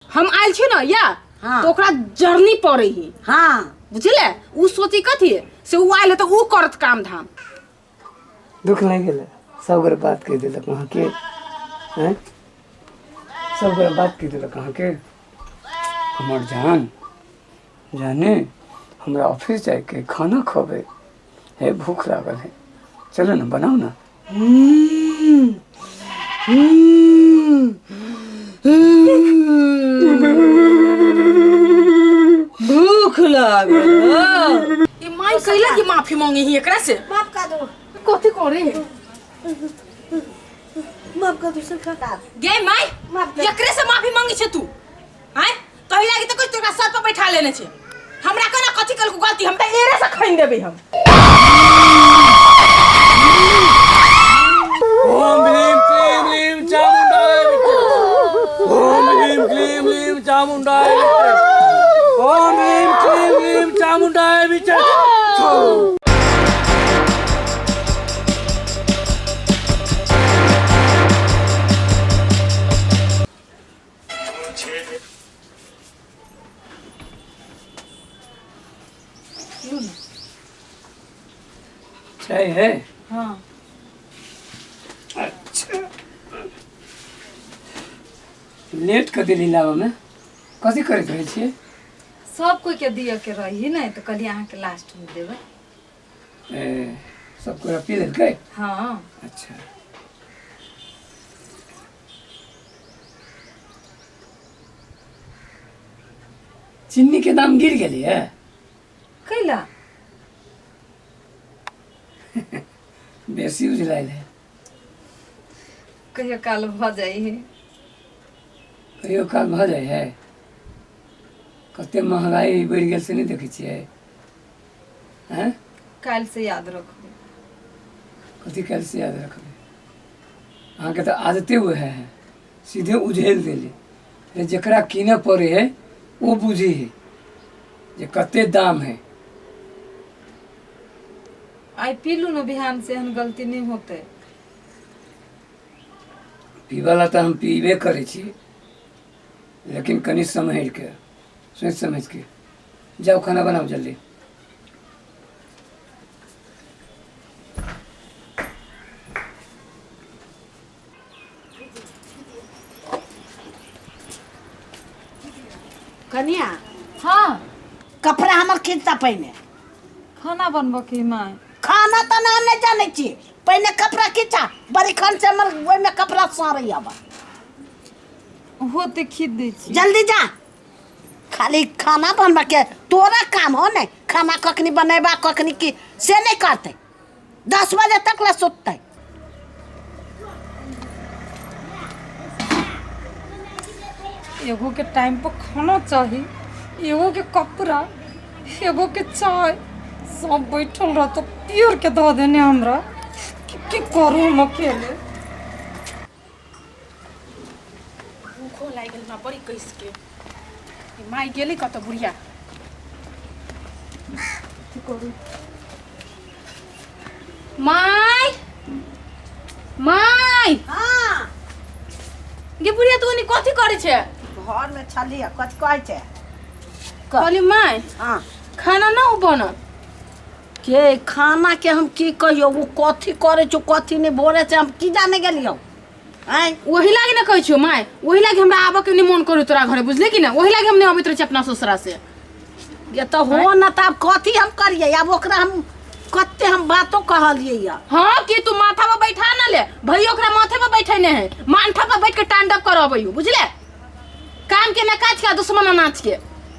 हम आयल छी ना या हाँ। तो ओकरा जर्नी पड़े ही। हाँ बुझले उ सोची कथी से उ आयल तो उ करत काम धाम। दुख नहीं गेले सब गोरे बात कह दिलक वहाँ के हैं सब गोरे बात कह दिलक वहाँ के हमर जान जाने हमरा ऑफिस जाए के खाना खावे है भूख लागल है चलो ना बनाओ ना। भूख लागल ये माई कहला कि माफी मांगे ही एकरा से। माफ कर दो कथी करे माफ कर दो सरकार गे माई माफ एकरे से माफी मांगी छे तू हैं कहि लागी तो कुछ तोरा सर पर बैठा लेने छे हमरा कना कथी कल को गलती हम त एरे से खइन देबे हम। ओम भीम क्लीम लीम चामुंडाय ओम भीम क्लीम लीम चामुंडाय ओम भीम क्लीम लीम चामुंडाय विचर चाय है। हां अच्छा लेट कर दिली लावा में कथी करत रहे छिए सब कोई के दिया के रही नहीं तो कल यहाँ के लास्ट में देवे। ए सब को पी लेल के। हाँ अच्छा चीनी के दाम गिर गेली है कैला बेसी उजलाइल है कहियो काल भ जाई है कहियो काल भ जाए है कते महंगाई बढ़ गेल से नहीं देखे छिए हैं काल से याद रखो। कथी काल से याद रखबे अहाँ के तो आदते हुए है सीधे उझेल देली जकरा कीने पड़े है वो बुझी है जे कते दाम है। आई पी लू न बिहान से हम गलती नहीं होते पीवाला तो हम पीबे करे छी लेकिन कनी समझ के सोच समझ के जाओ खाना बनाओ जल्दी। कनिया हाँ कपड़ा हमर खींचता पहने खाना बनबो की माय खाना तो नाम नहीं जाने छी पहले कपड़ा खींचा बड़ी खान से हमर ओइ में कपड़ा सारे आबा होते खींच दे छी जल्दी जा खाली खाना बनबा के तोरा काम हो ने खाना कखनी बनेबा कखनी की से नहीं करते 10 बजे तक ला सुतते। एगो के टाइम पर खाना चाहिए एगो के कपड़ा एगो के चाय सब बैठल रह तो पियर के दो देने हमरा की करू हम अकेले। भूखो लागल ना बड़ी कैस के माई गेली कत बुढ़िया माई माई हां गे बुढ़िया तू नी कथी करे छे घर में छलिया कथि कहै छे कहली माई हां खाना ना बन के खाना के हम की कहियो वो कथी करे छो कथी नहीं बोले से हम की जाने गेलियो हैं वही लागे ना कहै छो माई वही लागे हमरा आबे के निमन करू तोरा घरे बुझले कि ना वही लागे हम नहीं आबित रहे छी अपना ससुरा से। ये तो हो ना तब कथी हम करिए अब ओकरा हम कते हम बातों कहलिए या हाँ कि तू माथा पर बैठा ना ले भैया ओकरा माथे पर बैठे ने है माथा पर बैठ के टांडव करबैयो बुझले काम के ना काज के दुश्मन नाच के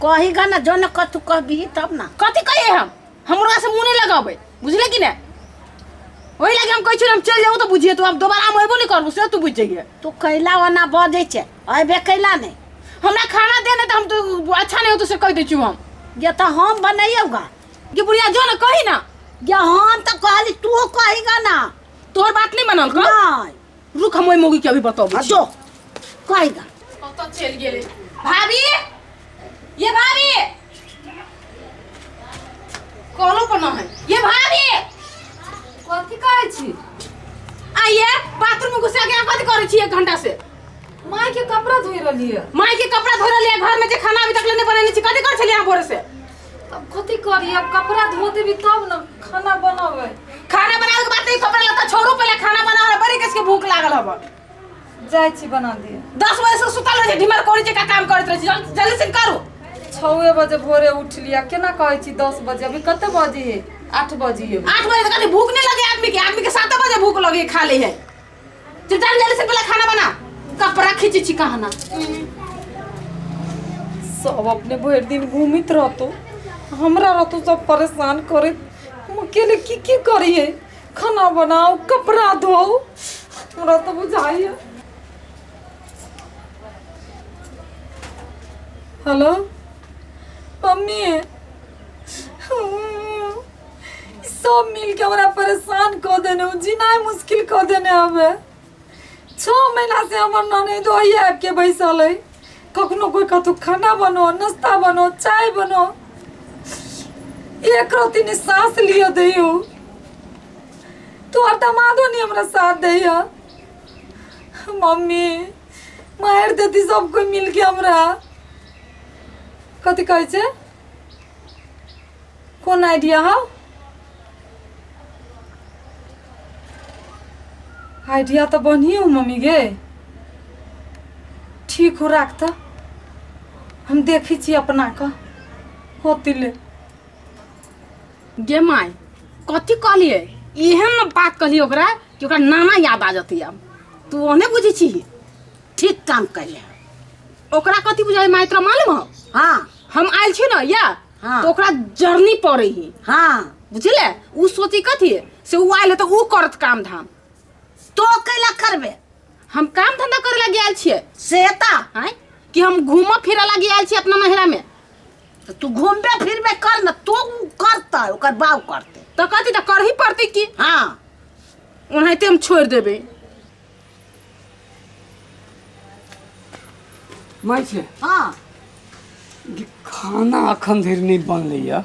कही गा ना जो न कतु कहबी तब ना कथी कहिए हम हमरा से मुंह नहीं लगाबे बुझले कि ना वही लागे हम कहै छी हम चल जाऊ तो बुझिए तू अब दोबारा हम एबो नहीं करबो से तू बुझ जाइए। तू कैला वना बजे छे अबे कैला नहीं हमरा खाना दे ने तो हम तो अच्छा नहीं हो तो से कह दे छी हम ये तो हम बनाइएगा ये बुढ़िया जो ना कही ना ये हम तो कहली तू कहेगा ना तोर बात नहीं बनल का नहीं रुक हम ओई मोगी के अभी बताबो जो कहेगा कत चल गेले भाभी ये भाभी कॉलो पर ना है ये भाभी कथी कहै छी आइए बाथरूम में घुसा के कथी करे छी 1 घंटा से माय के कपड़ा धोइ रहलिए माई के कपड़ा धोरा घर में जे खाना अभी तक ले नहीं बनेनी छी कथि कर छली यहाँ भोर से अब कथी करी अब कपड़ा धो देबी तब न खाना बनावे खाना बनावे के बाद नहीं कपड़ा लत्ता छोड़ू पहले खाना बनावे बड़ी किसके भूख लागल हब जाय छी बना दिए 10 बजे से सुतल रहे ढिमर कोड़ी जे का काम करत रहे जल्दी से करू 6 बजे भोरे उठ लिया केना कहै छी 10 बजे अभी कते बजे है 8 बजे है 8 बजे तक भूख नहीं लगे आदमी के 7 बजे भूख लगे खा ले है जल्दी से पहले खाना बना कपड़ा खींची छी कहना सब अपने भर दिन घूमित रहतो हमरा रहतो सब परेशान करे हम अकेले की करिए खाना बनाओ कपड़ा धो हमरा तो बुझाइए हेलो मम्मी सब मिल के हमरा परेशान कर देने जीना मुश्किल कर देने हमें 6 महीना से हमर ननद ओहिए के बैसल है कखनो कोई कतौ खाना बनो नाश्ता बनो चाय बनो एक रति ने सांस लियो दैयो तो दामादो नहीं हमरा साथ दैया मम्मी मार देती सब कोई मिल के हमरा कथी कहै छै कौन आइडिया है आइडिया तो बढ़िया हो मम्मी गे ठीक हो राखता हम देखी छी अपना का होती ले गे माय कथी कहलिए एहन न बात कहलिए ओकरा कि ओकरा नाना याद आ जती अब तू ओने बुझी छी ठीक काम कैले ओकरा कथी बुझाई माय तोरा मालूम हो हाँ हम आइल छी न या हाँ। तो ओकरा जर्नी पड़े ही हाँ बुझले उ सोची कथी से उ आइल तो उ करत काम धाम तो कैला करबे हम काम धंधा करे लगे आइल छिए सेता हैं कि हम घूम फिरे लगे आइल छी अपना नहरा में तो तू घूमबे फिरबे कर न तो उ करता ओकर बाव करते तो कथी तो कर ही पड़ते की हाँ ओनाहिते हम छोड़ देबे माय छै हाँ खाना अखन धरि नहीं बनलै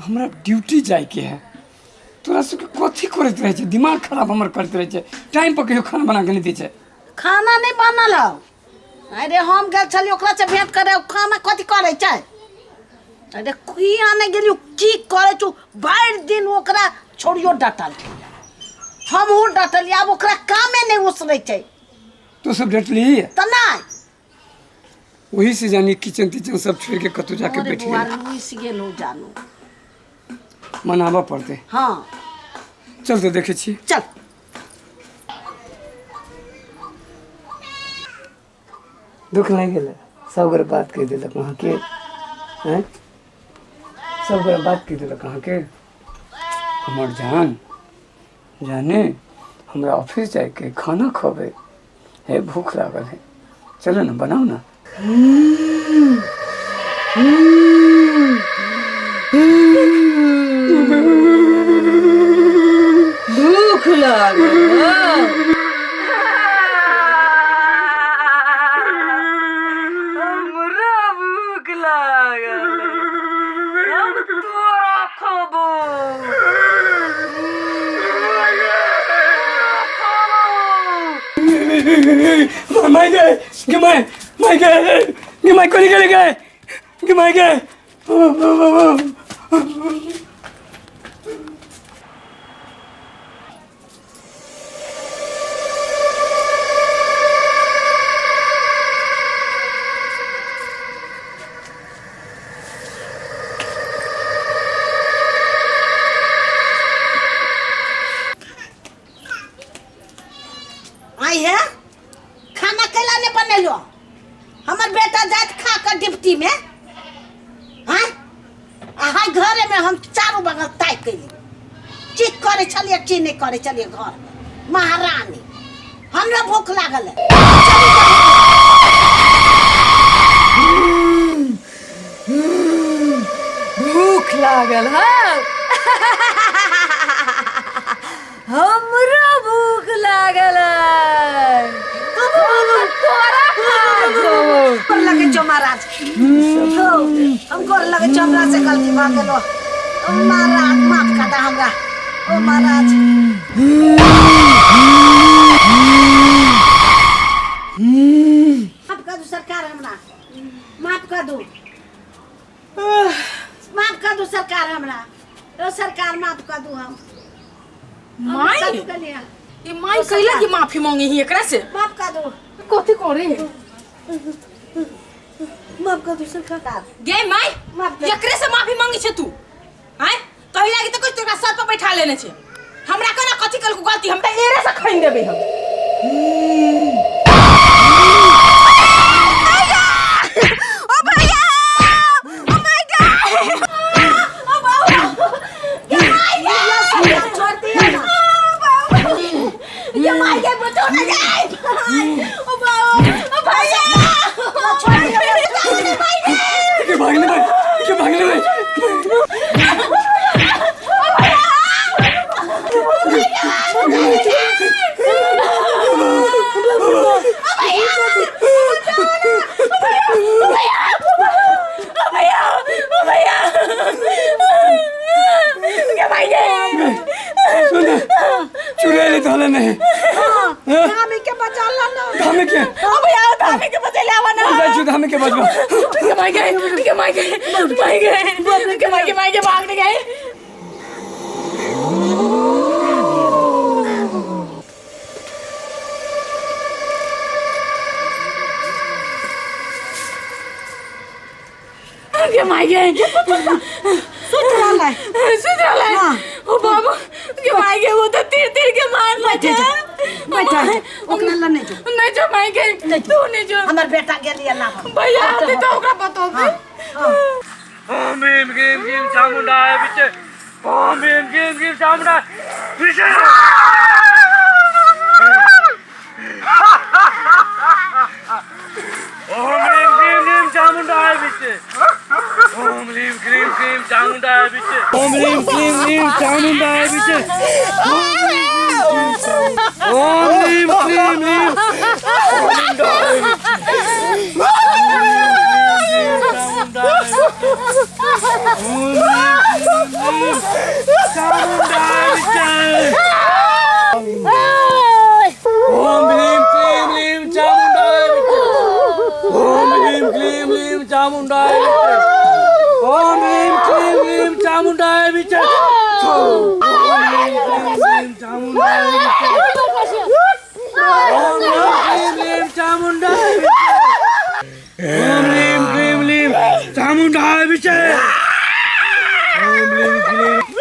हमरा ड्यूटी जाए के है तोरा सबके कथी करैत रहे छै दिमाग खराब हमर करैत रहे छै टाइम पर कहियो खाना बना के नहीं दै छै खाना नहीं बनल हौ अरे हम गेल छली ओकरा से भेंट करे खाना कथी करे छै अरे की आने गेली की करे छु भरि दिन ओकरा छोड़ियो डटल हम उ डटल आब ओकरा कामे नहीं उसरै छै तो सब डटली त नहीं वही से जानी किचन तिचन सब छोड़ के कतौ जाके अरे बैठ बुआ गए लुइस गेलो जानू मनाबा पड़ते हाँ चल तो देखे छी चल दुख नहीं गेले सब गोरे बात कह दिलक वहाँ के हैं सब गोरे बात कह दिलक वहाँ के हमर जान जाने हमरा ऑफिस जाए के खाना खबे है भूख लागल है चलो ना बनाओ ना भूख लागल हमरा भूख लागल हम तोरा खबो माय गए माय कोनी गए माय गए आई है खाना कैला ने बनेलो हमर बेटा जात खा कर डिप्टी में हाँ हाय घरे में हम चारों बगल ताय कैली चीक करे चलिए ची नहीं करे चलिए घर में महारानी हमरा भूख लागल है भूख लागल है हमरा भूख लागल है गोर लगे जो महाराज हम गोर लगे जो महाराज से गलती भाग गेलो महाराज माफ करता हमरा ओ महाराज आपका दूसरा सरकार हमरा माफ कर दो सरकार हमरा ओ सरकार माफ कर दो हम माई साधु के लिए ये माई कैला की माफी मांगी ही एकरा से माफ कर दो कथी करे माफ कर दो सरकार गे माई माफ कर। एकरे से माफी मांगी छे तू हैं कहि लागी त कुछ तोरा सर पर बैठा लेने छे हमरा कोना कथी कल को गलती हम त एरे से खइन देबे हम ओ भैया ओ माय गॉड ओ बाबू ये छोड़ दिया ना ये माई के बचो न जाए ओ बाबू ओ भैया छोड़ दिया के भागले भाई चुड़ैल धले नहीं हमें के बचा ला ना हमें के धामी के बचे लावा ना हमें के बचवा के माई के भागने गए के माई गए सुतरा हाँ। ओ बाबू के माई गए वो तो तीर तीर के मार बैठे जा बैठा ओकरा ला नहीं जो नहीं जो माई गए तू नहीं जो हमर बेटा गेलिए ना भैया आते तो ओकरा बतो हां ओम भीम भीम भीम चामुंडाय बिचे ओम भीम भीम भीम चामुंडाय बिचे ओम भीम भीम भीम चामुंडाय बिचे ओम भीम भीम भीम चामुंडाय बिचे ओम भीम भीम भीम चामुंडाय बिचे ओम भीम भीम भीम ओम भीम क्लीम लीम चामुंडाय ओम भीम क्लीम लीम चामुंडाय ओम भीम क्लीम लीम चामुंडाय बिचे ओम भीम क्लीम चामुंडाय ओम भीम क्लीम चामुंडाय ओम भीम क्लीम लीम चामुंडाय बिचे ओम भीम क्लीम